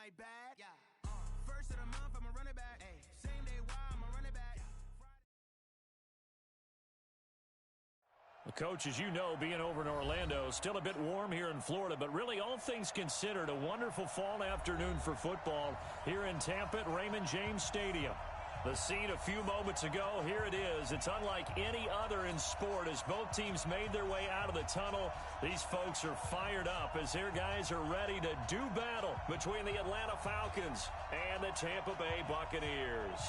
my bag. Yeah. First of the month, I'm a running back. Ay. Same day, why I'm a running back. Well, Coach, as you know, being over in Orlando, still a bit warm here in Florida, but really all things considered, a wonderful fall afternoon for football here in Tampa at Raymond James Stadium. The scene a few moments ago, here it is. It's unlike any other in sport as both teams made their way out of the tunnel. These folks are fired up as their guys are ready to do battle between the Atlanta Falcons and the Tampa Bay Buccaneers.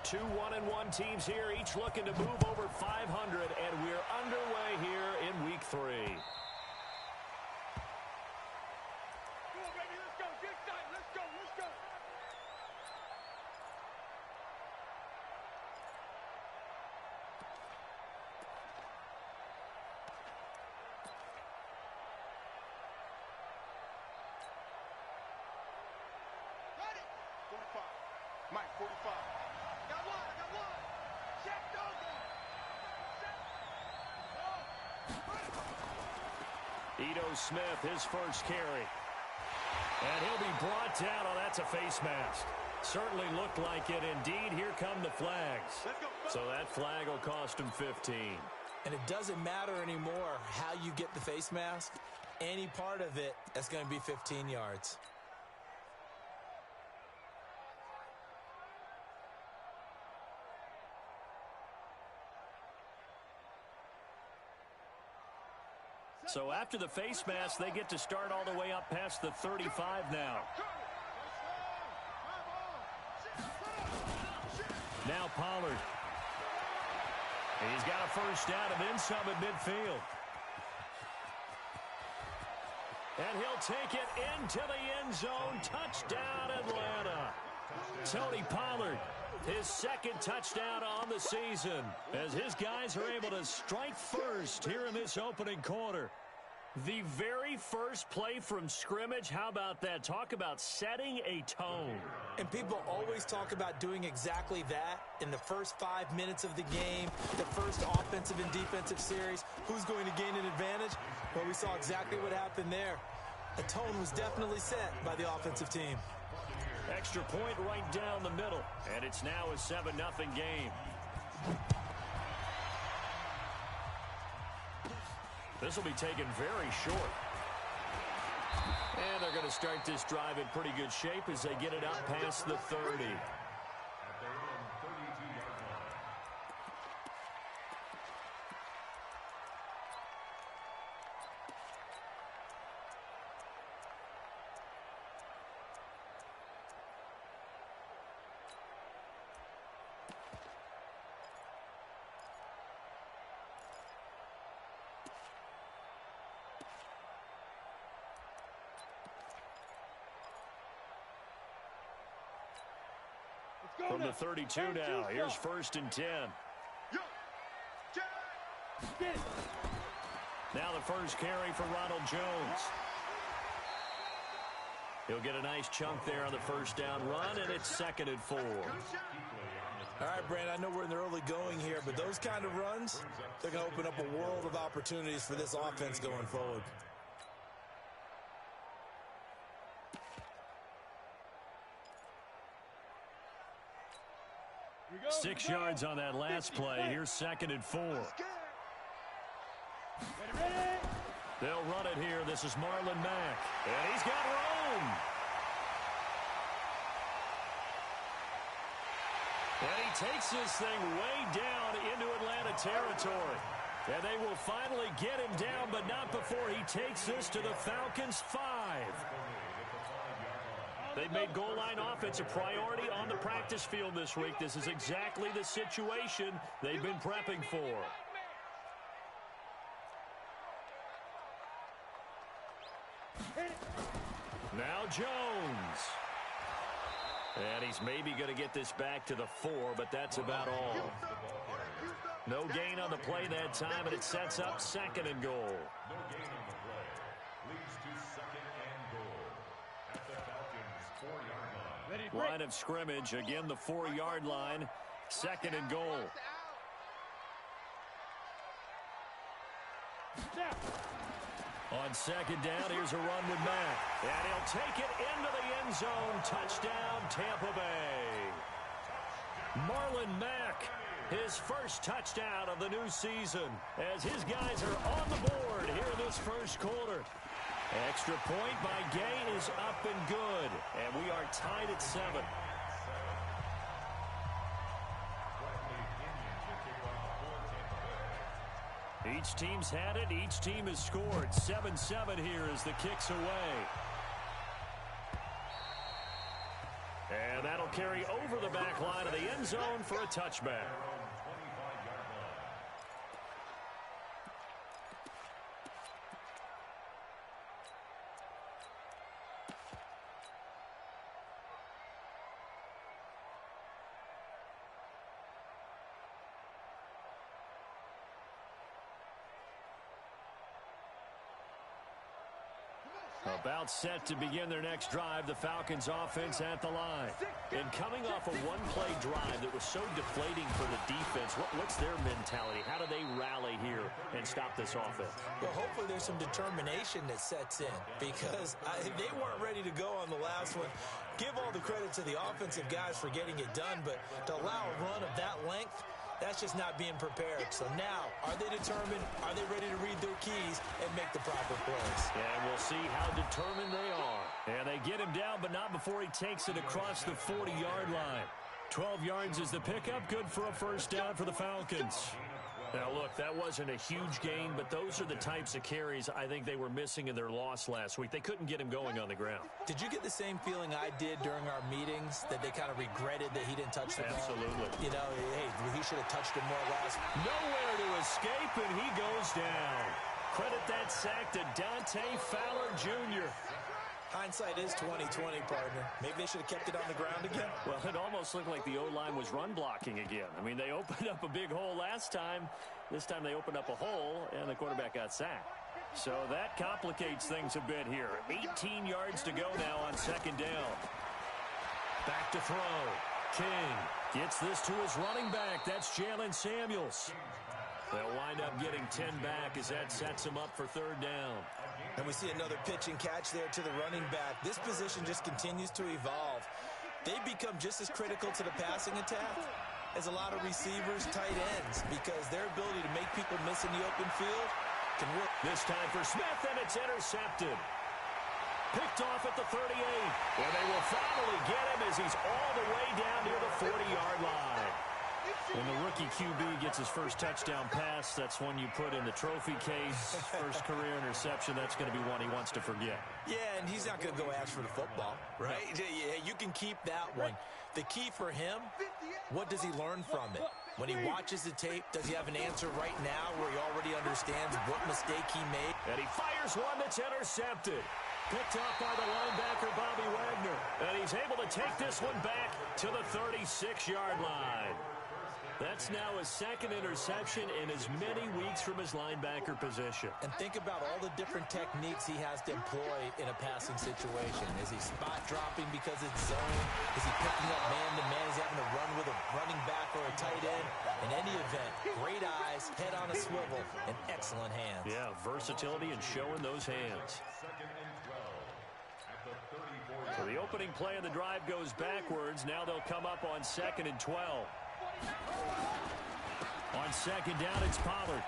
Two 1-1 teams here, each looking to move over 500, and we're underway here in Week 3. Come on, baby, let's go. Get excited. Let's go. Let's go. Got it. 45. Mike, 45. Got one. Check Ito Smith, his first carry. And he'll be brought down. Oh, that's a face mask. Certainly looked like it. Indeed, here come the flags. So that flag will cost him 15. And it doesn't matter anymore how you get the face mask. Any part of it, that's going to be 15 yards. So after the face mask, they get to start all the way up past the 35 now. Now Pollard. He's got a first down and then some at midfield. And he'll take it into the end zone. Touchdown, Atlanta. Tony Pollard, his second touchdown on the season, as his guys are able to strike first here in this opening quarter. The very first play from scrimmage, how about that? Talk about setting a tone. And people always talk about doing exactly that in the first 5 minutes of the game, the first offensive and defensive series. Who's going to gain an advantage? Well, we saw exactly what happened there. A tone was definitely set by the offensive team. Extra point right down the middle, and it's now a 7-0 game. This will be taken very short. And they're going to start this drive in pretty good shape as they get it up past the 30. From the 32 now, here's 1st and 10. Now the first carry for Ronald Jones. He'll get a nice chunk there on the first down run, and it's 2nd and 4. All right, Brandon, I know we're in the early going here, but those kind of runs, they're going to open up a world of opportunities for this offense going forward. 6 yards on that last play. Here's 2nd and 4. They'll run it here. This is Marlon Mack. And he's got room. And he takes this thing way down into Atlanta territory. And they will finally get him down, but not before he takes this to the Falcons' 5. They've made goal line offense a priority on the practice field this week. This is exactly the situation they've been prepping for. Jones. And he's maybe going to get this back to the 4, but that's about all. No gain on the play that time, and it sets up 2nd and goal. No gain on the play. Leads to 2nd and goal. At the Falcons' 4-yard line. Line of scrimmage, again the 4-yard line. 2nd and goal. On 2nd down, here's a run with Mack. And he'll take it into the end zone. Touchdown, Tampa Bay. Marlon Mack, his first touchdown of the new season, as his guys are on the board here in this first quarter. Extra point by Gay is up and good, and we are tied at 7. Each team's had it. Each team has scored. 7-7 here as the kick's away. And that'll carry over the back line of the end zone for a touchback. About set to begin their next drive, the Falcons offense at the line. And coming off a one-play drive that was so deflating for the defense, what's their mentality? How do they rally here and stop this offense? Well, hopefully there's some determination that sets in, because they weren't ready to go on the last one. Give all the credit to the offensive guys for getting it done, but to allow a run of that length, that's just not being prepared. So now, are they determined? Are they ready to read their keys and make the proper plays? And we'll see how determined they are. And they get him down, but not before he takes it across the 40-yard line. 12 yards is the pickup. Good for a first down for the Falcons. Now, look, that wasn't a huge gain, but those are the types of carries I think they were missing in their loss last week. They couldn't get him going on the ground. Did you get the same feeling I did during our meetings, that they kind of regretted that he didn't touch the ball? Absolutely. You know, hey, he should have touched it more last. Nowhere to escape, and he goes down. Credit that sack to Dante Fowler Jr. Hindsight is 20/20, partner. Maybe they should have kept it on the ground again. Well, it almost looked like the O-line was run blocking again. I mean, they opened up a big hole last time. This time they opened up a hole, and the quarterback got sacked. So that complicates things a bit here. 18 yards to go now on 2nd down. Back to throw. King gets this to his running back. That's Jalen Samuels. They'll wind up getting 10 back as that sets them up for 3rd down. And we see another pitch and catch there to the running back. This position just continues to evolve. They become just as critical to the passing attack as a lot of receivers, tight ends, because their ability to make people miss in the open field can work. This time for Smith, and it's intercepted. Picked off at the 38. And they will finally get him as he's all the way down near the 40-yard line. When the rookie QB gets his first touchdown pass, that's one you put in the trophy case. First career interception, that's going to be one he wants to forget. Yeah, and he's not going to go ask for the football, right? Yeah, you can keep that one. The key for him, what does he learn from it? When he watches the tape, does he have an answer right now where he already understands what mistake he made? And he fires one that's intercepted. Picked off by the linebacker, Bobby Wagner. And he's able to take this one back to the 36-yard line. That's now his 2nd interception in as many weeks from his linebacker position. And think about all the different techniques he has to employ in a passing situation. Is he spot dropping because it's zone? Is he picking up man-to-man? Is he having to run with a running back or a tight end? In any event, great eyes, head on a swivel, and excellent hands. Yeah, versatility and showing those hands. 2nd and 12 at the 34. So the opening play of the drive goes backwards. Now they'll come up on 2nd and 12. On 2nd down, it's Pollard.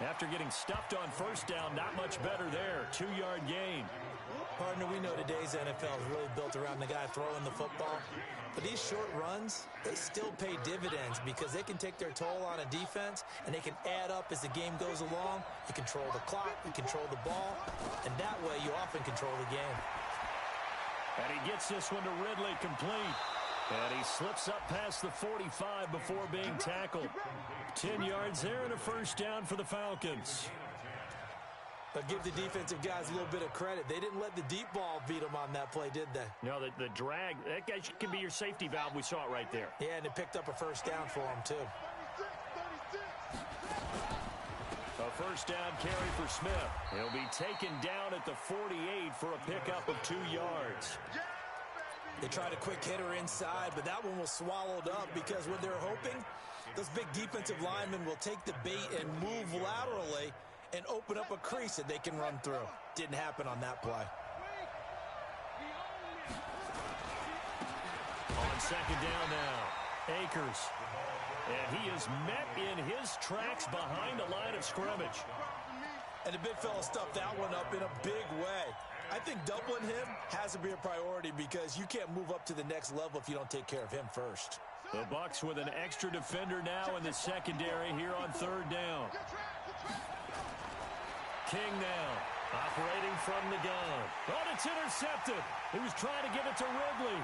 After getting stuffed on 1st down, not much better there. 2-yard gain. Partner, we know today's NFL is really built around the guy throwing the football. But these short runs, they still pay dividends because they can take their toll on a defense, and they can add up as the game goes along. You control the clock, you control the ball, and that way you often control the game. And he gets this one to Ridley complete. And he slips up past the 45 before being tackled. 10 yards there and a first down for the Falcons. But give the defensive guys a little bit of credit. They didn't let the deep ball beat them on that play, did they? No, the drag, that guy can be your safety valve. We saw it right there. Yeah, and it picked up a first down for them, too. A first down carry for Smith. He'll be taken down at the 48 for a pickup of 2 yards. They tried a quick hitter inside, but that one was swallowed up because when they're hoping, those big defensive linemen will take the bait and move laterally and open up a crease that they can run through. Didn't happen on that play. On second down now, Akers. And he is met in his tracks behind the line of scrimmage. And the big fella stuffed that one up in a big way. I think doubling him has to be a priority because you can't move up to the next level if you don't take care of him first. The Bucks with an extra defender now in the secondary here on third down. King now, operating from the gun. Oh, it's intercepted. He was trying to give it to Ridley.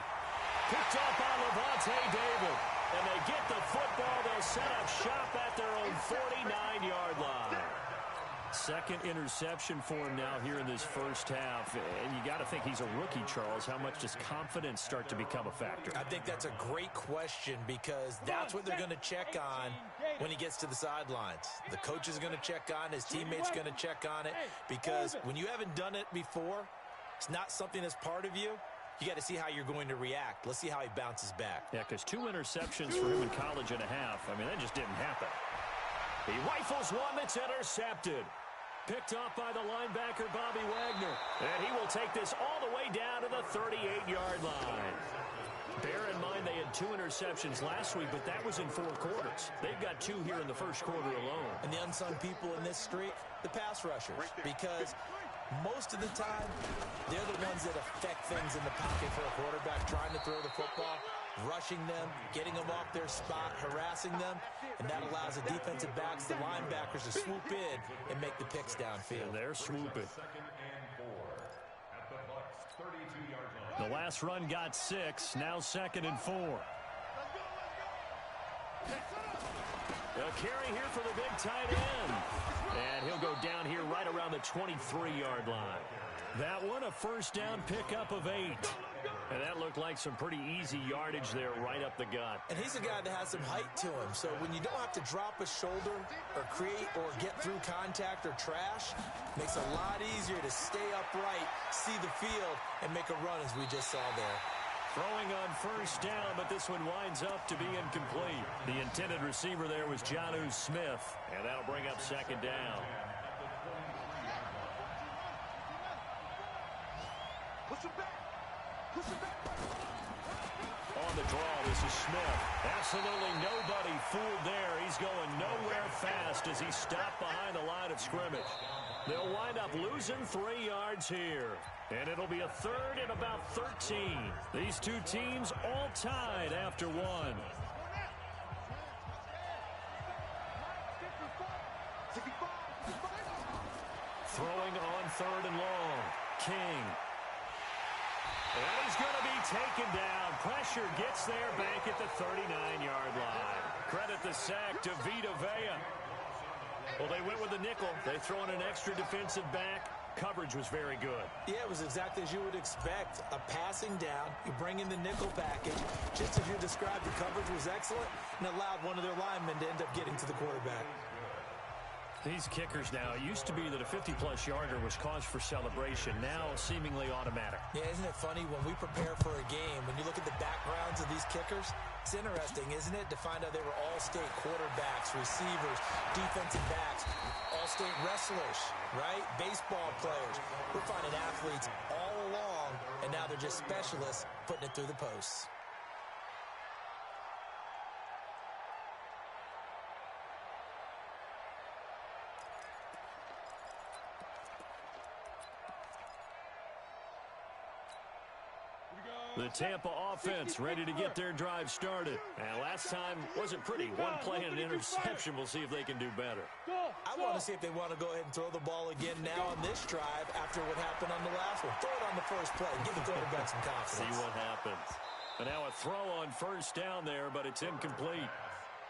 Picked off by Levante David. And they get the football. They'll set up shop at their own 49-yard line. Second interception for him now here in this first half. And you got to think he's a rookie, Charles. How much does confidence start to become a factor? I think that's a great question because that's what they're going to check on when he gets to the sidelines. The coach is going to check on, his teammates going to check on it because when you haven't done it before, it's not something that's part of you. You got to see how you're going to react. Let's see how he bounces back. Yeah, because 2 interceptions for him in college and a half. I mean, that just didn't happen. He rifles one that's intercepted. Picked off by the linebacker, Bobby Wagner. And he will take this all the way down to the 38-yard line. Bear in mind they had 2 interceptions last week, but that was in 4 quarters. They've got 2 here in the first quarter alone. And the unsung people in this streak, the pass rushers, because most of the time, they're the ones that affect things in the pocket for a quarterback, trying to throw the football, rushing them, getting them off their spot, harassing them, and that allows the defensive backs, the linebackers, to swoop in and make the picks downfield. And they're swooping. The last run got 6, now 2nd and 4. A carry here for the big tight end. And he'll go down here right around the 23-yard line. That one, a first down pickup of 8. And that looked like some pretty easy yardage there right up the gut. And he's a guy that has some height to him. So when you don't have to drop a shoulder or create or get through contact or trash, makes it a lot easier to stay upright, see the field, and make a run as we just saw there. Throwing on first down, but this one winds up to be incomplete. The intended receiver there was Jonnu Smith, and that'll bring up second down. On the draw, this is Smith. Absolutely nobody fooled there. He's going nowhere fast as he stopped behind the line of scrimmage. They'll wind up losing 3 yards here. And it'll be a third and about 13. These 2 teams all tied after 1. Throwing on 3rd and long. King. And he's going to be taken down. Pressure gets there back at the 39-yard line. Credit the sack to Vita Vea. Well, they went with the nickel. They throw in an extra defensive back. Coverage was very good. Yeah, it was exactly as you would expect. A passing down, you bring in the nickel package. Just as you described, the coverage was excellent and allowed one of their linemen to end up getting to the quarterback. These kickers now, it used to be that a 50-plus yarder was cause for celebration. Now seemingly automatic. Yeah, isn't it funny when we prepare for a game, when you look at the backgrounds of these kickers, it's interesting, isn't it, to find out they were all-state quarterbacks, receivers, defensive backs, all-state wrestlers, right? Baseball players. We're finding athletes all along, and now they're just specialists putting it through the posts. The Tampa offense ready to get their drive started. And last time wasn't pretty. One play and an interception. We'll see if they can do better. I want to see if they want to go ahead and throw the ball again now on this drive after what happened on the last one. Throw it on the first play. Give the quarterback some confidence. See what happens. And now a throw on first down there, but it's incomplete.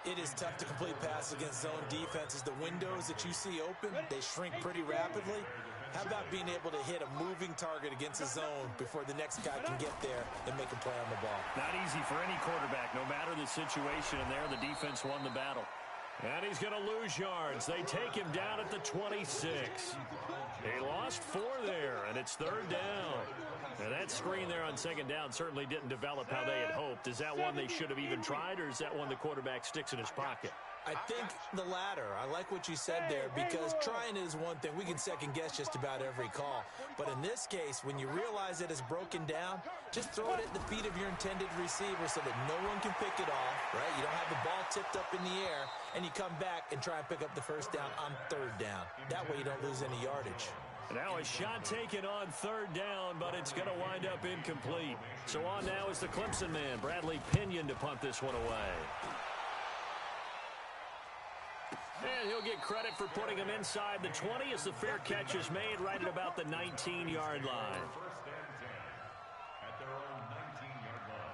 It is tough to complete passes against zone defenses. The windows that you see open, they shrink pretty rapidly. How about being able to hit a moving target against a zone before the next guy can get there and make a play on the ball? Not easy for any quarterback, no matter the situation. And there, the defense won the battle. And he's going to lose yards. They take him down at the 26. He lost 4 there, and it's 3rd down. And that screen there on 2nd down certainly didn't develop how they had hoped. Is that one they should have even tried, or is that one the quarterback sticks in his pocket? I think the latter. I like what you said there, because trying is one thing. We can second-guess just about every call. But in this case, when you realize that it's broken down, just throw it at the feet of your intended receiver so that no one can pick it off, right? You don't have the ball tipped up in the air, and you come back and try and pick up the 1st down on 3rd down. That way you don't lose any yardage. Now a shot taken on 3rd down, but it's going to wind up incomplete. So on now is the Clemson man, Bradley Pinion, to punt this one away. And he'll get credit for putting him inside the 20 as the fair catch is made right at about the 19-yard line. First and 10 at their own 19-yard line.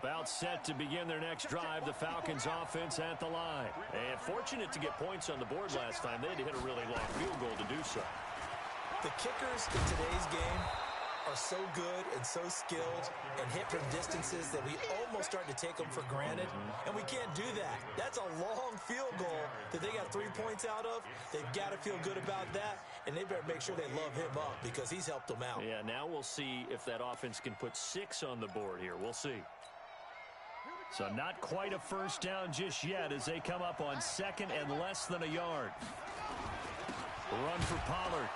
About set to begin their next drive, the Falcons offense at the line. And fortunate to get points on the board last time. They had to hit a really long field goal to do so. The kickers in today's game are so good and so skilled and hit from distances that we almost start to take them for granted. And we can't do that. That's a long field goal that they got 3 points out of. They've got to feel good about that, and they better make sure they love him up because he's helped them out. Yeah, now we'll see if that offense can put 6 on the board here. We'll see. So not quite a 1st down just yet as they come up on 2nd and less than a yard. Run for Pollard.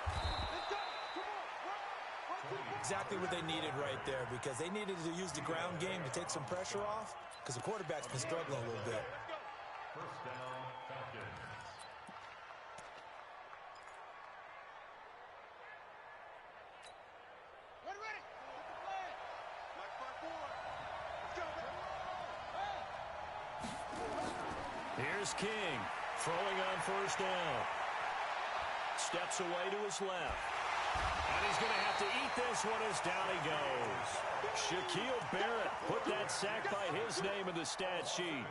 Exactly what they needed right there, because they needed to use the ground game to take some pressure off, because the quarterback's been struggling a little bit. First down, Falcons. Ready. Black 5-4. Let's go. Here's King throwing on 1st down. Steps away to his left. And he's going to have to eat this one as down he goes. Shaquille Barrett put that sack by his name in the stat sheet.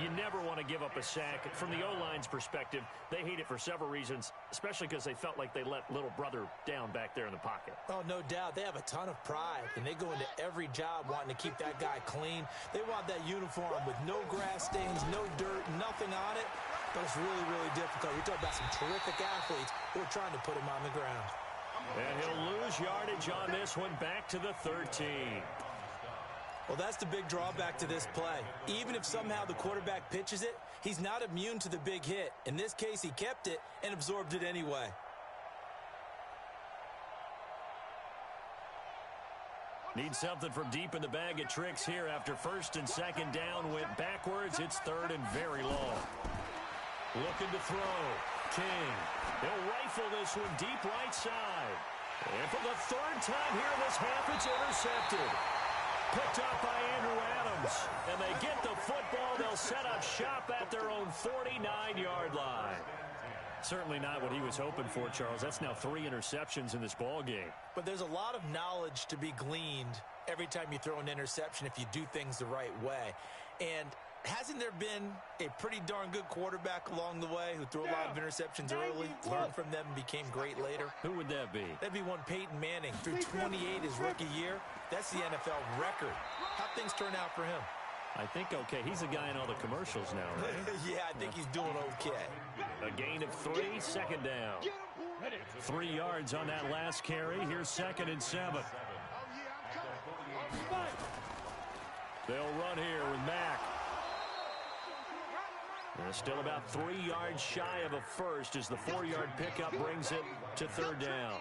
You never want to give up a sack. From the O-line's perspective, they hate it for several reasons, especially because they felt like they let little brother down back there in the pocket. Oh, no doubt. They have a ton of pride, and they go into every job wanting to keep that guy clean. They want that uniform with no grass stains, no dirt, nothing on it. But it's really, really difficult. You're talking about some terrific athletes who are trying to put him on the ground. And he'll lose yardage on this one, back to the 13. Well, that's the big drawback to this play. Even if somehow the quarterback pitches it, he's not immune to the big hit. In this case, he kept it and absorbed it anyway. Need something from deep in the bag of tricks here after 1st and 2nd down went backwards. It's 3rd and very long. Looking to throw. King. He'll rifle this one deep right side. And for the 3rd time here this half, it's intercepted. Picked up by Andrew Adams. And they get the football. They'll set up shop at their own 49-yard line. Certainly not what he was hoping for, Charles. That's now 3 interceptions in this ball game. But there's a lot of knowledge to be gleaned every time you throw an interception if you do things the right way. And hasn't there been a pretty darn good quarterback along the way who threw a lot of interceptions early, learned from them, and became great later? Who would that be? That'd be one Peyton Manning. Threw 28 his rookie year. That's the NFL record. How'd things turn out for him? I think okay. He's a guy in all the commercials now, right? Yeah, I think he's doing okay. A gain of 3, 2nd down. 3 yards on that last carry. Here's 2nd and 7. They'll run here with Mack. They're still about 3 yards shy of a first as the 4-yard pickup brings it to 3rd down.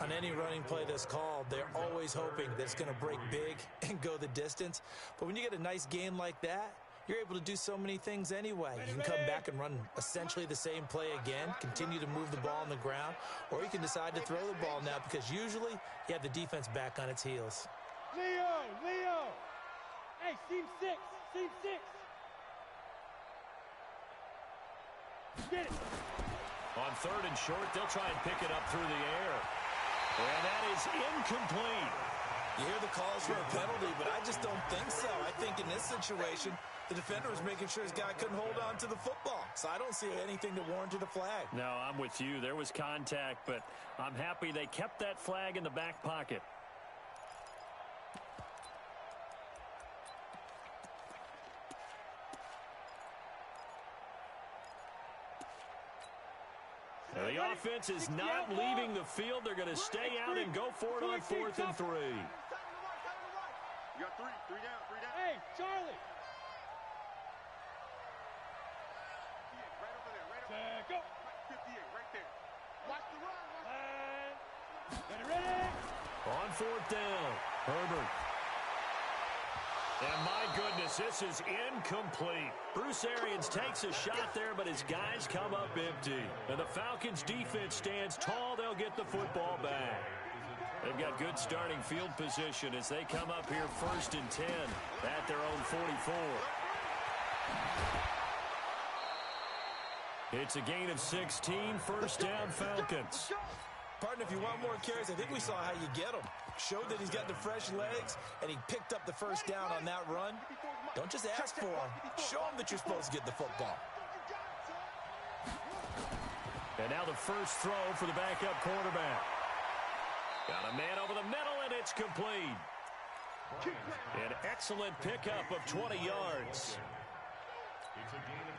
On any running play that's called, they're always hoping that it's going to break big and go the distance. But when you get a nice game like that, you're able to do so many things anyway. You can come back and run essentially the same play again, continue to move the ball on the ground, or you can decide to throw the ball now because usually you have the defense back on its heels. Leo! Hey, seam 6! Get it. On 3rd and short, they'll try and pick it up through the air. And that is incomplete. You hear the calls for a penalty, but I just don't think so. I think in this situation, the defender was making sure his guy couldn't hold on to the football. So I don't see anything that warranted a flag. No, I'm with you. There was contact, but I'm happy they kept that flag in the back pocket. Now, the offense is not leaving the field. They're going to stay out and go for it on 4th and 3. You got three down. Hey, Charlie. Right over there, right over there. Go. 58, right there. Watch the run. Ready. On 4th down, Herbert. And my goodness, this is incomplete. Bruce Arians takes a shot there, but his guys come up empty. And the Falcons defense stands tall. They'll get the football back. They've got good starting field position as they come up here 1st and 10 at their own 44. It's a gain of 16, 1st down Falcons. Partner, if you want more carries, I think we saw how you get them. Showed that he's got the fresh legs, and he picked up the 1st down on that run. Don't just ask for him. Show him that you're supposed to get the football. And now the first throw for the backup quarterback. Got a man over the middle, and it's complete. An excellent pickup of 20 yards. It's a gain of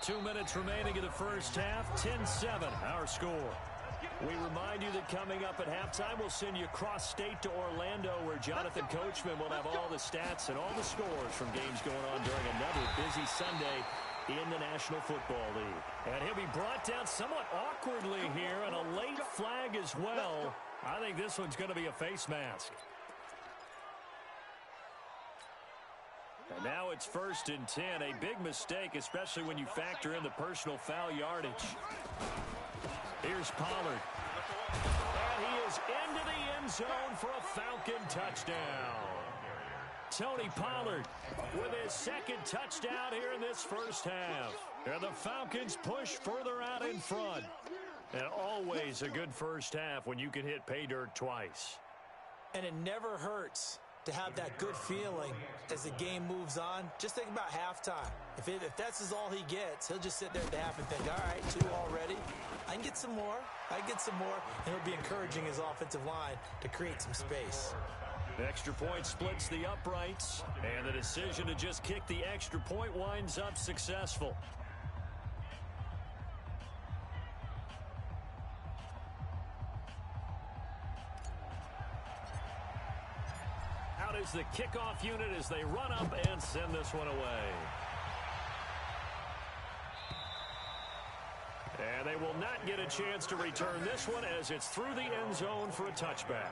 20. 2 minutes remaining in the first half. 10-7, our score. We remind you that coming up at halftime, we'll send you cross-state to Orlando, where Jonathan Coachman will have all the stats and all the scores from games going on during another busy Sunday in the National Football League. And he'll be brought down somewhat awkwardly here, and a late flag as well. I think this one's going to be a face mask. And now it's 1st and 10. A big mistake, especially when you factor in the personal foul yardage. Here's Pollard. And he is into the end zone for a Falcon touchdown. Tony Pollard with his 2nd touchdown here in this first half. And the Falcons push further out in front. And always a good first half when you can hit pay dirt twice. And it never hurts to have that good feeling as the game moves on. Just think about halftime. If that's all he gets, he'll just sit there at the half and think, all right, 2 already. I can get some more. And he'll be encouraging his offensive line to create some space. Extra point splits the uprights, and the decision to just kick the extra point winds up successful. Out is the kickoff unit as they run up and send this one away. And they will not get a chance to return this one as it's through the end zone for a touchback.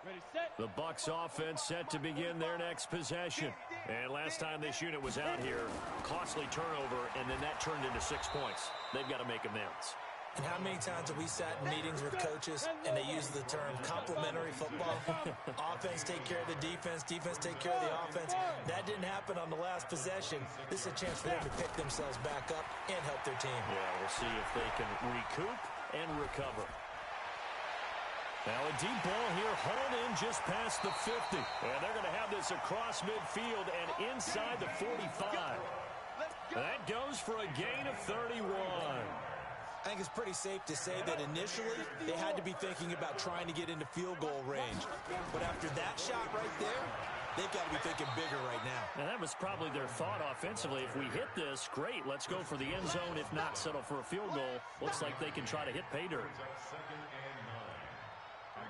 Ready, set. The Bucks offense set to begin their next possession. And last time this unit was out here, costly turnover, and then that turned into 6 points. They've got to make amends. And how many times have we sat in meetings with coaches and they use the term complementary football? Offense take care of the defense, defense take care of the offense. That didn't happen on the last possession. This is a chance for them to pick themselves back up and help their team. Yeah, we'll see if they can recoup and recover. Now a deep ball here, hauled in just past the 50. And they're going to have this across midfield and inside the 45. That goes for a gain of 31. I think it's pretty safe to say that initially they had to be thinking about trying to get into field goal range. But after that shot right there, they've got to be thinking bigger right now. And that was probably their thought offensively. If we hit this, great. Let's go for the end zone. If not, settle for a field goal. Looks like they can try to hit pay dirt.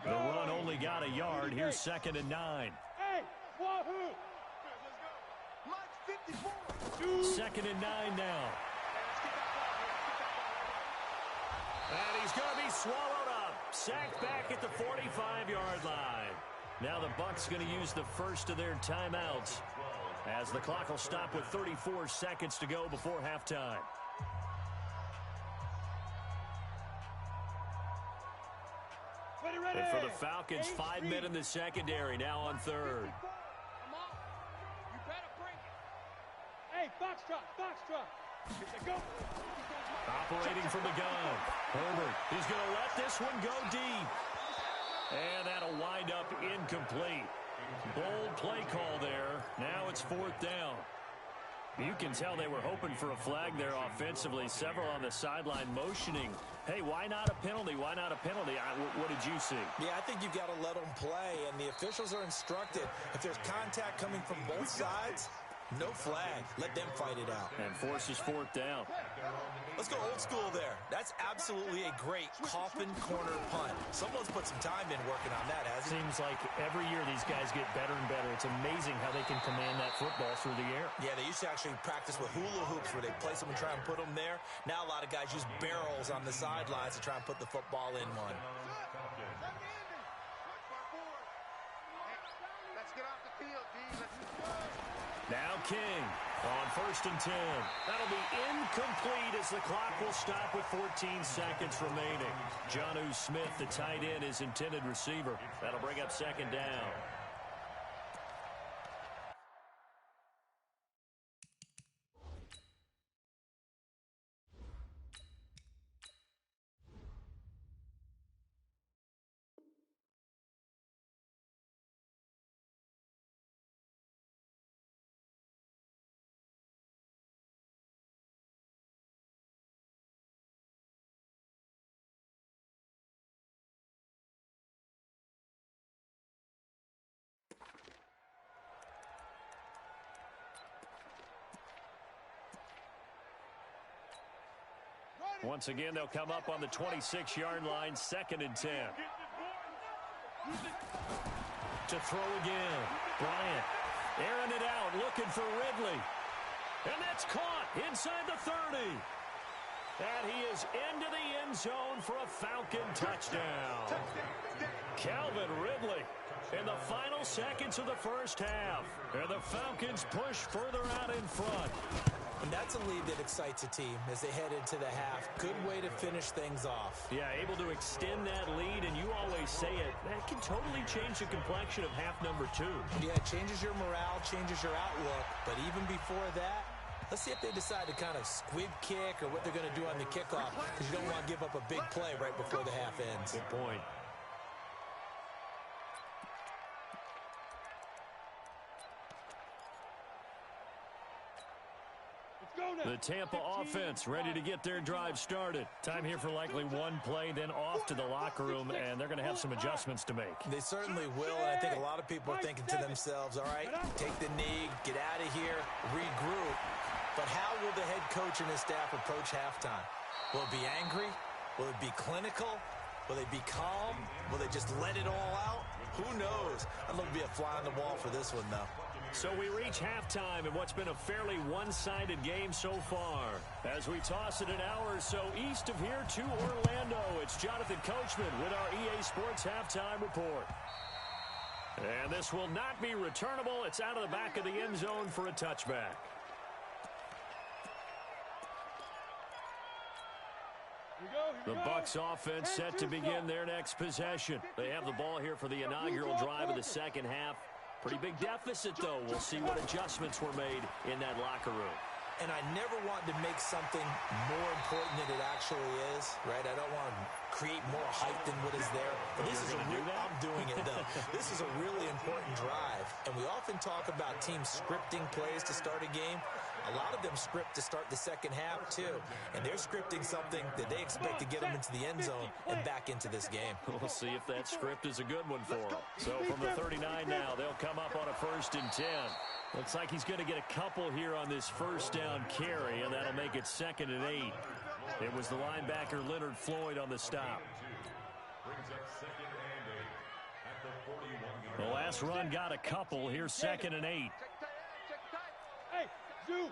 The run only got a yard. Here's 2nd and 9. Hey, wahoo! 2nd and 9 now. And he's going to be swallowed up. Sacked back at the 45-yard line. Now the Bucks going to use the first of their timeouts as the clock will stop with 34 seconds to go before halftime. And for the Falcons, 5 men in the secondary, now on third. You better bring it. Hey, Foxtrot. Go. Operating from the gun. Herbert, he's going to let this one go deep. And that'll wind up incomplete. Bold play call there. Now it's 4th down. You can tell they were hoping for a flag there offensively. Several on the sideline motioning. Hey, why not a penalty? Why not a penalty? What did you see? Yeah, I think you've got to let them play, and the officials are instructed. If there's contact coming from both sides, no flag. Let them fight it out. And forces 4th down. Let's go old school there. That's absolutely a great coffin corner punt. Someone's put some time in working on that, hasn't he? Seems like every year these guys get better and better. It's amazing how they can command that football through the air. Yeah, they used to actually practice with hula hoops where they place them and try and put them there. Now a lot of guys use barrels on the sidelines to try and put the football in one. Let's get off the field, D. Let's go. Now King on 1st and 10. That'll be incomplete as the clock will stop with 14 seconds remaining. Jonnu Smith, the tight end, is intended receiver. That'll bring up 2nd down. Once again, they'll come up on the 26-yard line, 2nd and 10. To throw again. Bryant airing it out, looking for Ridley. And that's caught inside the 30. And he is into the end zone for a Falcon touchdown. Calvin Ridley in the final seconds of the first half. And the Falcons push further out in front. And that's a lead that excites a team as they head into the half. Good way to finish things off. Yeah, able to extend that lead, and you always say it, that can totally change the complexion of half number 2. Yeah, it changes your morale, changes your outlook. But even before that, let's see if they decide to kind of squib kick or what they're going to do on the kickoff, because you don't want to give up a big play right before the half ends. Good point. The Tampa offense ready to get their drive started. Time here for likely one play, then off to the locker room, and they're going to have some adjustments to make. They certainly will, and I think a lot of people are thinking to themselves, all right, take the knee, get out of here, regroup. But how will the head coach and his staff approach halftime? Will it be angry? Will it be clinical? Will they be calm? Will they just let it all out? Who knows? I'd love to be a fly on the wall for this one, though. So we reach halftime in what's been a fairly one-sided game so far. As we toss it an hour or so east of here to Orlando, it's Jonathan Coachman with our EA Sports Halftime Report. And this will not be returnable. It's out of the back of the end zone for a touchback. The Bucks offense set to begin their next possession. They have the ball here for the inaugural drive of the second half. Pretty big deficit, though. We'll see what adjustments were made in that locker room. And I never want to make something more important than it actually is, right? I don't want to create more hype than what is there. But this is I'm doing it, though. This is a really important drive. And we often talk about teams scripting plays to start a game. A lot of them script to start the second half, too. And they're scripting something that they expect to get them into the end zone and back into this game. We'll see if that script is a good one for them. So from the 39 now, they'll come up on a 1st and 10. Looks like he's going to get a couple here on this first down carry, and that'll make it 2nd and 8. It was the linebacker Leonard Floyd on the stop. The last run got a couple. Here's 2nd and 8. Hey, Zoo.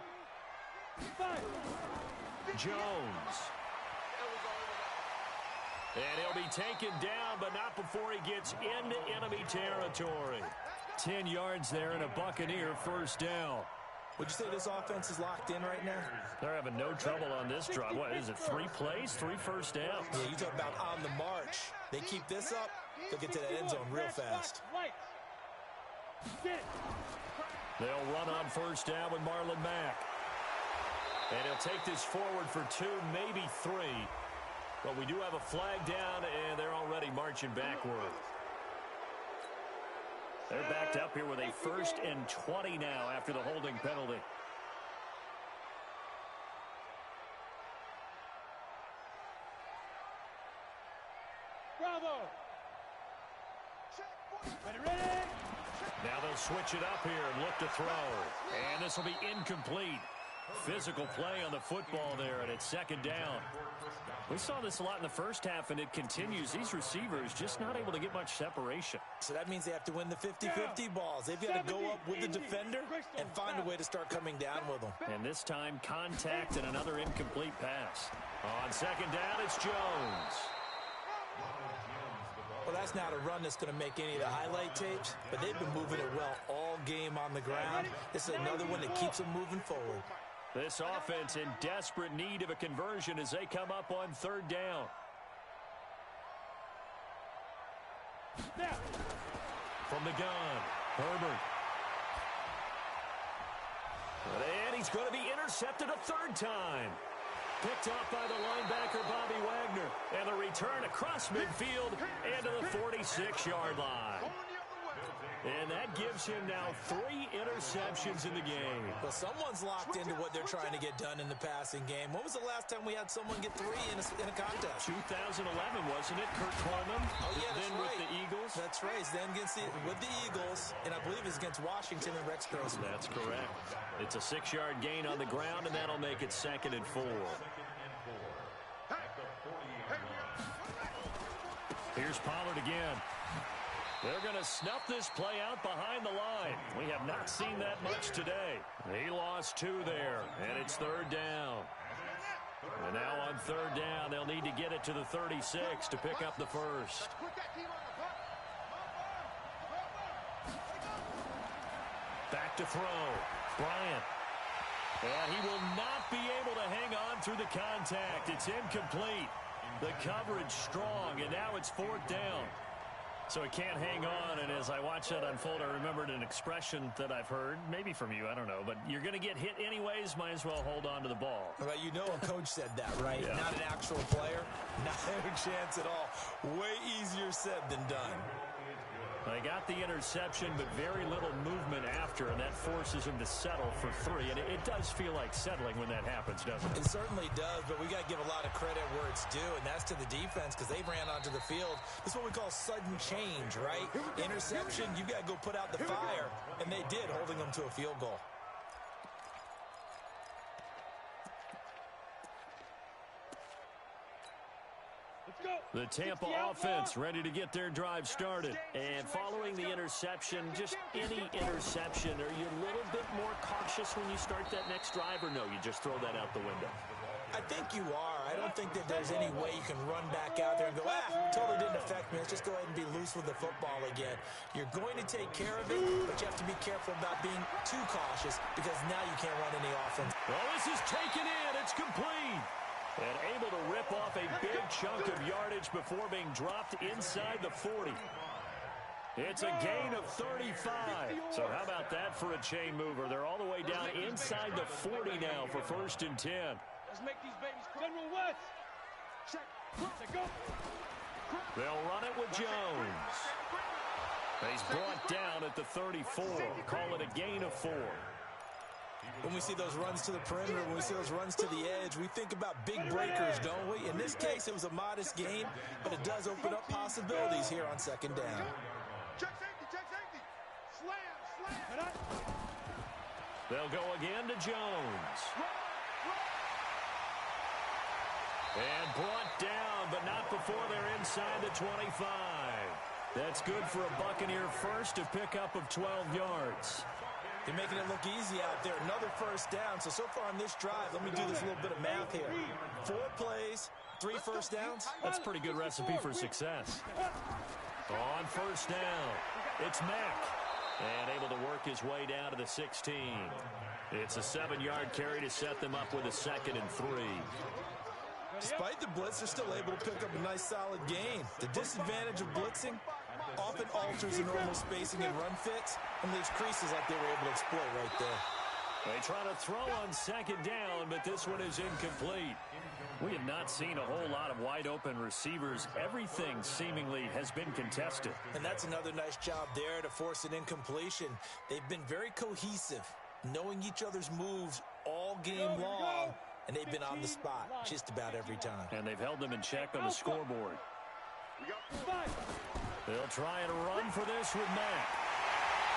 Jones. And he'll be taken down, but not before he gets into enemy territory. 10 yards there and a Buccaneer first down. Would you say this offense is locked in right now? They're having no trouble on this drive. What is it, 3 plays, 3 first downs? Yeah, you talk about on the march. They keep this up, they'll get to that end zone real fast. They'll run on first down with Marlon Mack. And he'll take this forward for 2, maybe 3. But we do have a flag down, and they're already marching backward. They're backed up here with a 1st and 20 now after the holding penalty. Bravo. Ready. Now they'll switch it up here and look to throw. And this will be incomplete. Physical play on the football there, and it's 2nd down. We saw this a lot in the first half, and it continues. These receivers just not able to get much separation. So that means they have to win the 50-50 balls. They've got to go up with the defender and find a way to start coming down with them. And this time, contact and another incomplete pass. On 2nd down, it's Jones. Well, that's not a run that's going to make any of the highlight tapes, but they've been moving it well all game on the ground. This is another one that keeps them moving forward. This offense in desperate need of a conversion as they come up on 3rd down. From the gun, Herbert. And he's going to be intercepted a 3rd time. Picked off by the linebacker, Bobby Wagner. And the return across midfield and to the 46-yard line. And that gives him now 3 interceptions in the game. Well, someone's locked into what they're trying to get done in the passing game. When was the last time we had someone get 3 in a contest? 2011, wasn't it? Kurt Coleman. Oh, yeah, that's then right. With the Eagles. That's right. Then with the Eagles, and I believe it's against Washington and Rex Grossman. That's correct. It's a 6-yard gain on the ground, and that'll make it 2nd and 4. Here's Pollard again. They're going to snuff this play out behind the line. We have not seen that much today. He lost 2 there, and it's 3rd down. And now on 3rd down, they'll need to get it to the 36 to pick up the 1st. Back to throw. Bryant. And he will not be able to hang on through the contact. It's incomplete. The coverage strong, and now it's 4th down. So he can't hang on, and as I watch that unfold, I remembered an expression that I've heard, maybe from you, I don't know, but you're going to get hit anyways, might as well hold on to the ball. Well, you know a coach said that, right? Yeah. Not an actual player. Not a chance at all. Way easier said than done. They got the interception, but very little movement after, and that forces him to settle for 3. And it does feel like settling when that happens, doesn't it? It certainly does, but we got to give a lot of credit where it's due, and that's to the defense because they ran onto the field. This is what we call sudden change, right? Interception, you got to go put out the fire, and they did, holding them to a field goal. The Tampa offense ready to get their drive started. And following the interception, just any interception, are you a little bit more cautious when you start that next drive, or no, you just throw that out the window? I think you are. I don't think that there's any way you can run back out there and go, totally didn't affect me. Let's just go ahead and be loose with the football again. You're going to take care of it, but you have to be careful about being too cautious because now you can't run any offense. Well, this is taken in. It's complete. And able to rip off a big chunk of yardage before being dropped inside the 40. It's a gain of 35. So how about that for a chain mover? They're all the way down inside the 40 now for 1st and 10. Let's make these babies General West. Check. Go. They'll run it with Jones. He's brought down at the 34. Call it a gain of 4. When we see those runs to the perimeter, when we see those runs to the edge, we think about big breakers, don't we? In this case, it was a modest gain, but it does open up possibilities here on 2nd down. Check safety. Slam. They'll go again to Jones. And brought down, but not before they're inside the 25. That's good for a Buccaneer first, a pickup of 12 yards. They're making it look easy out there. Another 1st down. So far on this drive, let me do this little bit of math here. 4 plays, 3 first downs. That's a pretty good recipe for success. On 1st down, it's Mack. And able to work his way down to the 16. It's a 7-yard carry to set them up with a 2nd and 3. Despite the blitz, they're still able to pick up a nice solid gain. The disadvantage of blitzing often alters the normal spacing and run fits and leaves creases like they were able to exploit right there. They try to throw on 2nd down, but this one is incomplete. We have not seen a whole lot of wide-open receivers. Everything seemingly has been contested. And that's another nice job there to force an incompletion. They've been very cohesive, knowing each other's moves all game long, and they've been on the spot just about every time. And they've held them in check on the scoreboard. They'll try and run for this with Mack.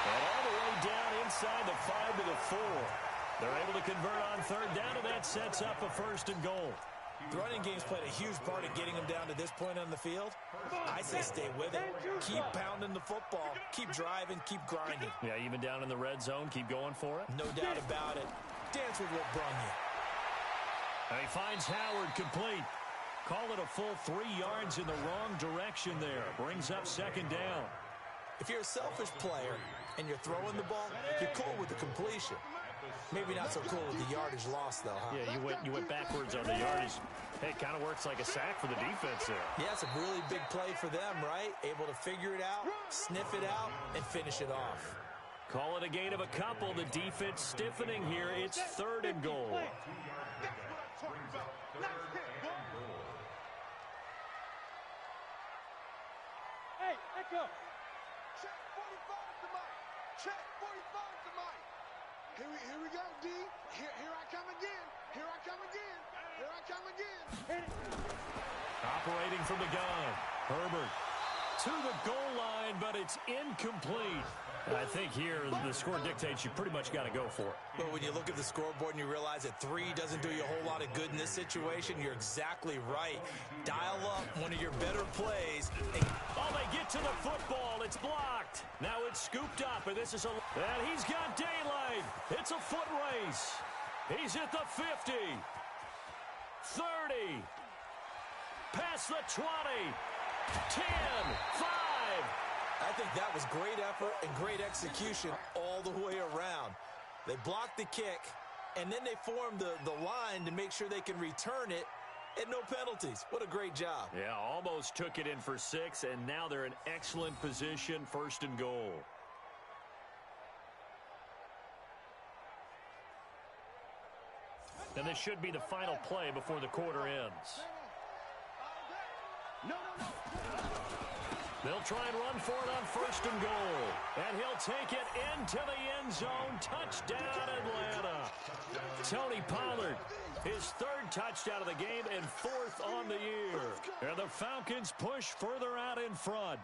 And all the way down inside the 5 to the 4. They're able to convert on 3rd down, and that sets up a 1st and goal. The running game's played a huge part in getting them down to this point on the field. I say stay with it. Keep pounding the football. Keep driving. Keep grinding. Yeah, even down in the red zone, keep going for it. No doubt about it. Dance with what brung you. And he finds Howard complete. Call it a full 3 yards in the wrong direction there. Brings up 2nd down. If you're a selfish player and you're throwing the ball, you're cool with the completion. Maybe not so cool with the yardage loss, though, huh? Yeah, you went backwards on the yardage. Hey, it kind of works like a sack for the defense there. Yeah, it's a really big play for them, right? Able to figure it out, sniff it out, and finish it off. Call it a gain of a couple. The defense stiffening here. It's 3rd and goal. Hey, echo. Check 45 to Mike. Check 45 to Mike. Here we go, D. Here I come again. Here I come again. Here I come again. Operating from the gun. Herbert to the goal line, but it's incomplete. I think here the score dictates you pretty much got to go for it. But when you look at the scoreboard and you realize that 3 doesn't do you a whole lot of good in this situation, you're exactly right. Dial up one of your better plays. Oh, they get to the football. It's blocked. Now it's scooped up, and this is and he's got daylight. It's a foot race. He's at the 50. 30. Past the 20. 10. 5. I think that was great effort and great execution all the way around. They blocked the kick, and then they formed the line to make sure they can return it and no penalties. What a great job. Yeah, almost took it in for 6, and now they're in excellent position, 1st and goal. And this should be the final play before the quarter ends. They'll try and run for it on 1st and goal. And he'll take it into the end zone. Touchdown, Atlanta. Tony Pollard, his 3rd touchdown of the game and 4th on the year. And the Falcons push further out in front.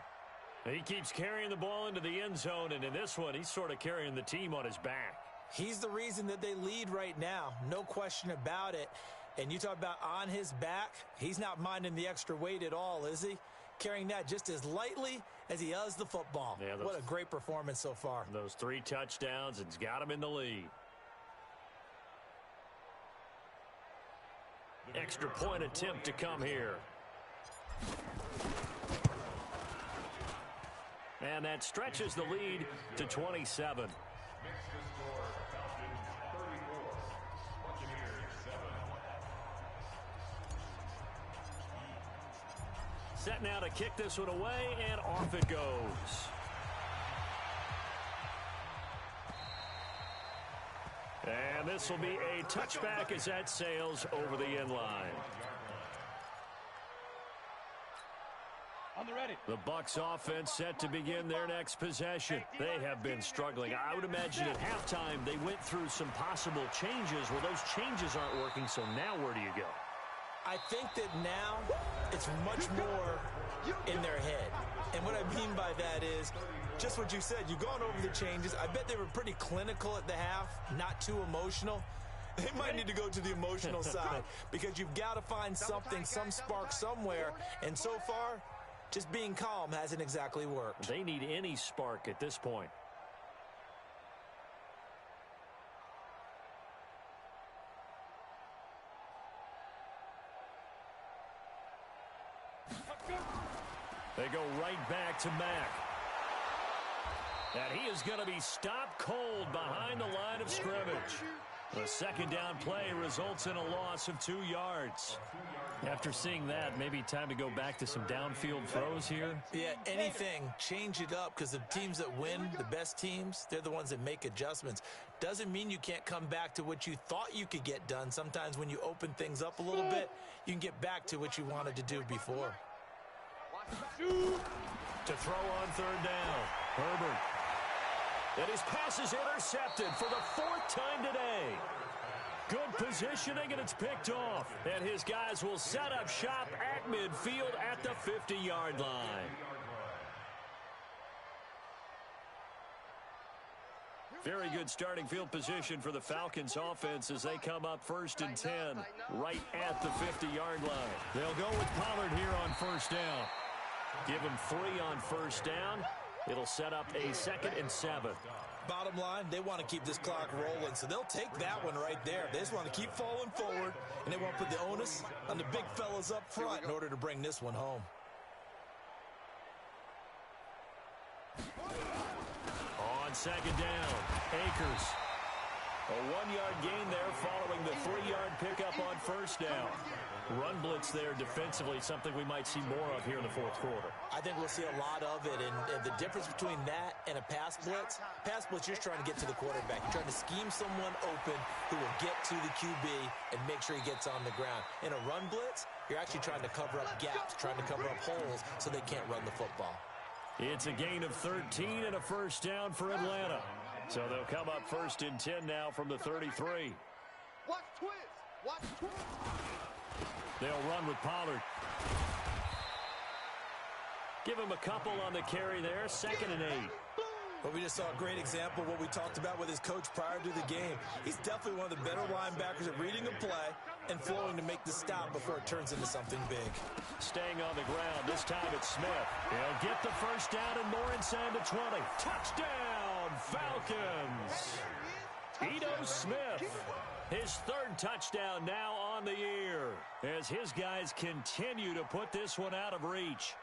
He keeps carrying the ball into the end zone, and in this one, he's sort of carrying the team on his back. He's the reason that they lead right now. No question about it. And you talk about on his back, he's not minding the extra weight at all, is he? Carrying that just as lightly as he does the football. Yeah, what a great performance so far. Those 3 touchdowns, it's got him in the lead. Extra point attempt to come here. And that stretches the lead to 27. Set now to kick this one away, and off it goes. And this will be a touchback as that sails over the end line. The Bucks offense set to begin their next possession. They have been struggling. I would imagine at halftime they went through some possible changes. Well, those changes aren't working, so now where do you go? I think that now it's much more in their head. And what I mean by that is just what you said. You've gone over the changes. I bet they were pretty clinical at the half, not too emotional. They might need to go to the emotional side because you've got to find something, some spark somewhere. And so far, just being calm hasn't exactly worked. They need any spark at this point. They go right back to Mack. And he is going to be stopped cold behind the line of scrimmage. The second down play results in a loss of 2 yards. After seeing that, maybe time to go back to some downfield throws here. Yeah, anything. Change it up, because the teams that win, the best teams, they're the ones that make adjustments. Doesn't mean you can't come back to what you thought you could get done. Sometimes when you open things up a little bit, you can get back to what you wanted to do before. To throw on third down, Herbert. And his pass is intercepted for the 4th time today. Good positioning, and it's picked off. And his guys will set up shop at midfield at the 50-yard line. Very good starting field position for the Falcons offense as they come up 1st and 10 right at the 50-yard line. They'll go with Pollard here on first down. Give him 3 on first down. It'll set up a 2nd and 7. Bottom line, they want to keep this clock rolling, so they'll take that one right there. They just want to keep falling forward, and they want to put the onus on the big fellas up front in order to bring this one home. On second down, Akers. A 1-yard gain there following the 3-yard pickup on first down. Run blitz there defensively, something we might see more of here in the 4th quarter. I think we'll see a lot of it, and the difference between that and a pass blitz, you're just trying to get to the quarterback. You're trying to scheme someone open who will get to the QB and make sure he gets on the ground. In a run blitz, you're actually trying to cover up gaps, trying to cover up holes so they can't run the football. It's a gain of 13 and a first down for Atlanta. So they'll come up 1st and 10 now from the 33. Watch twist. Watch twist. They'll run with Pollard. Give him a couple on the carry there, 2nd and 8. Well, we just saw a great example of what we talked about with his coach prior to the game. He's definitely one of the better linebackers at reading a play and flowing to make the stop before it turns into something big. Staying on the ground, this time it's Smith. He'll get the first down and more inside the 20. Touchdown, Falcons! Ito Smith, his 3rd touchdown now on the year as his guys continue to put this one out of reach.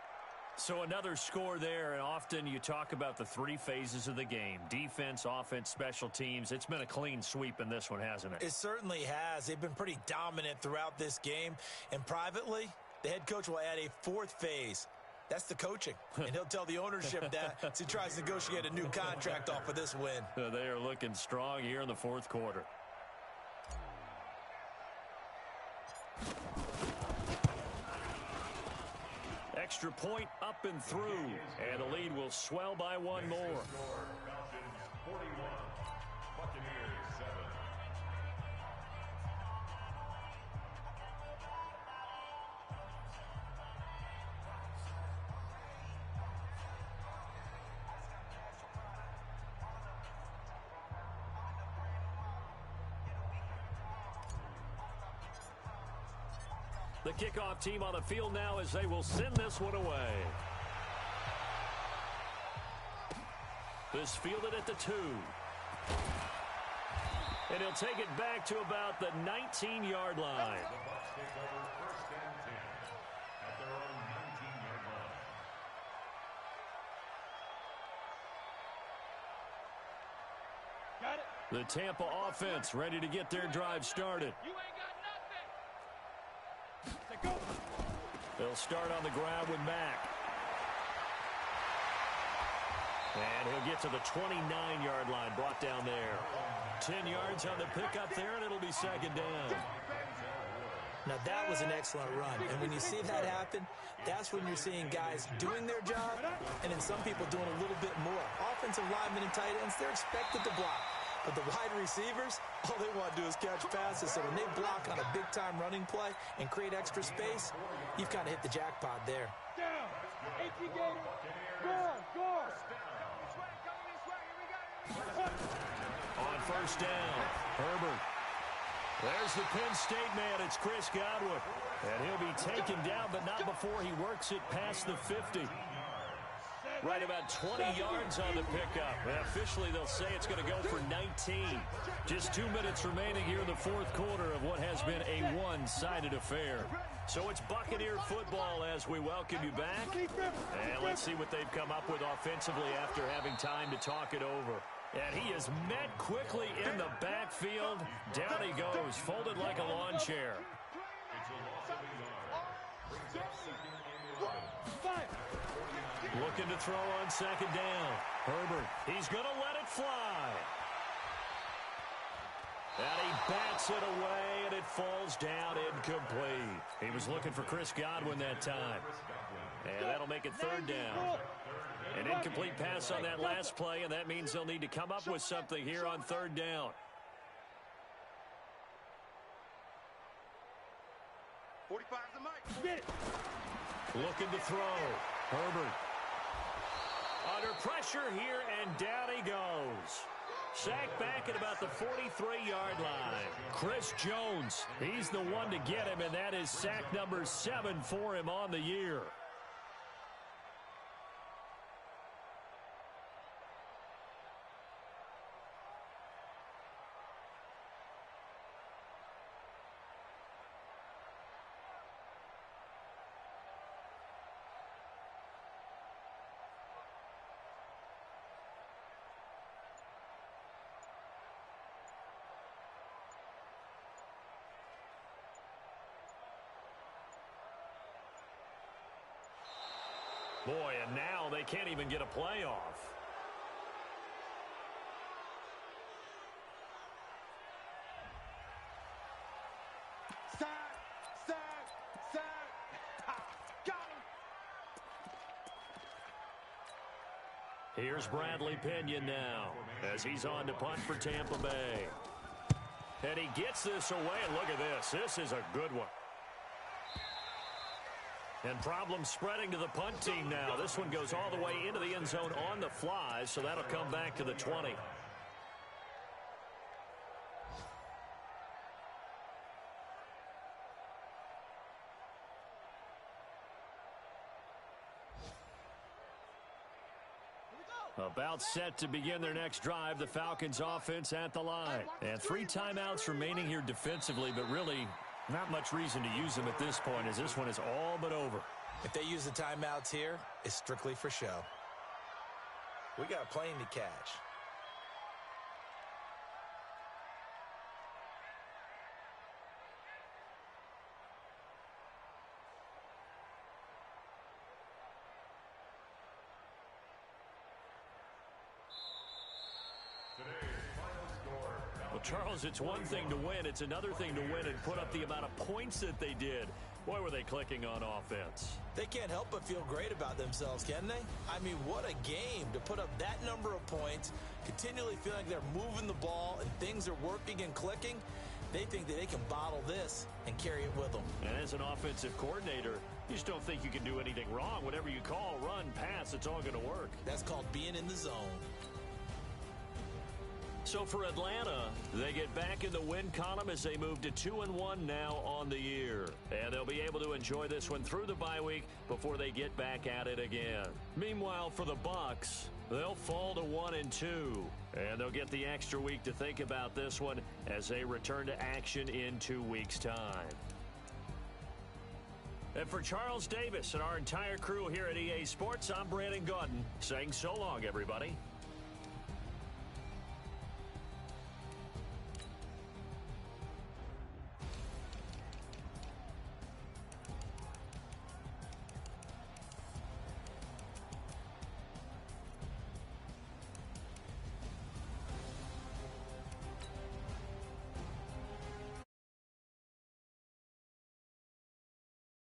So another score there, and often you talk about the 3 phases of the game. Defense, offense, special teams. It's been a clean sweep in this one, hasn't it? It certainly has. They've been pretty dominant throughout this game. And privately, the head coach will add a 4th phase. That's the coaching. And he'll tell the ownership that as he tries to negotiate a new contract off of this win. They are looking strong here in the 4th quarter. Extra point up and through, and the lead will swell by 1 more. Falcons 41, Buccaneers 7. The kickoff team on the field now as they will send this one away. This fielded at the 2. And he'll take it back to about the 19-yard line. The Bucks take over 1st and 10 at their own 19-yard line. Got it. The Tampa offense ready to get their drive started. You ain't got nothing. Go. They'll start on the ground with Mack. And he'll get to the 29-yard line, brought down there. 10 yards on the pickup there, and it'll be 2nd down. Now, that was an excellent run. And when you see that happen, that's when you're seeing guys doing their job and then some people doing a little bit more. Offensive linemen and tight ends, they're expected to block. But the wide receivers, all they want to do is catch passes. So when they block on a big-time running play and create extra space, you've kind of hit the jackpot there. Down. 18 Gator. Guard. On first down, Herbert. There's the Penn State man. It's Chris Godwin. And he'll be taken down, but not before he works it past the 50. Right about 20 yards on the pickup. And officially, they'll say it's going to go for 19. Just 2 minutes remaining here in the fourth quarter of what has been a one-sided affair. So it's Buccaneer football as we welcome you back. And let's see what they've come up with offensively after having time to talk it over. And he is met quickly in the backfield. Down he goes, folded like a lawn chair. Looking to throw on second down. Herbert, he's going to let it fly. And he bats it away, and it falls down incomplete. He was looking for Chris Godwin that time. And that'll make it third down. An incomplete pass on that last play, and that means they'll need to come up with something here on third down. 45 the mic. Looking to throw. Herbert. Under pressure here, and down he goes. Sacked back at about the 43-yard line. Chris Jones, he's the one to get him, and that is sack number 7 for him on the year. Boy, and now they can't even get a playoff. Sack, sack, sack. Ha, got him. Here's Bradley Pinion now as he's on to punt for Tampa Bay. And he gets this away, and look at this. This is a good one. And problems spreading to the punt team now. This one goes all the way into the end zone on the fly, so that'll come back to the 20. About set to begin their next drive, the Falcons offense at the line. And 3 timeouts remaining here defensively, but really not much reason to use them at this point, as this one is all but over. If they use the timeouts here, it's strictly for show. We got a plane to catch. Well, Charles, it's one thing to win. It's another thing to win and put up the amount of points that they did. Boy, were they clicking on offense. They can't help but feel great about themselves, can they? I mean, what a game to put up that number of points, continually feeling like they're moving the ball and things are working and clicking. They think that they can bottle this and carry it with them. And as an offensive coordinator, you just don't think you can do anything wrong. Whatever you call, run, pass, it's all going to work. That's called being in the zone. So for Atlanta, they get back in the win column as they move to 2-1 now on the year. And they'll be able to enjoy this one through the bye week before they get back at it again. Meanwhile, for the Bucks, they'll fall to 1-2. And they'll get the extra week to think about this one as they return to action in 2 weeks' time. And for Charles Davis and our entire crew here at EA Sports, I'm Brandon Gaudin saying so long, everybody.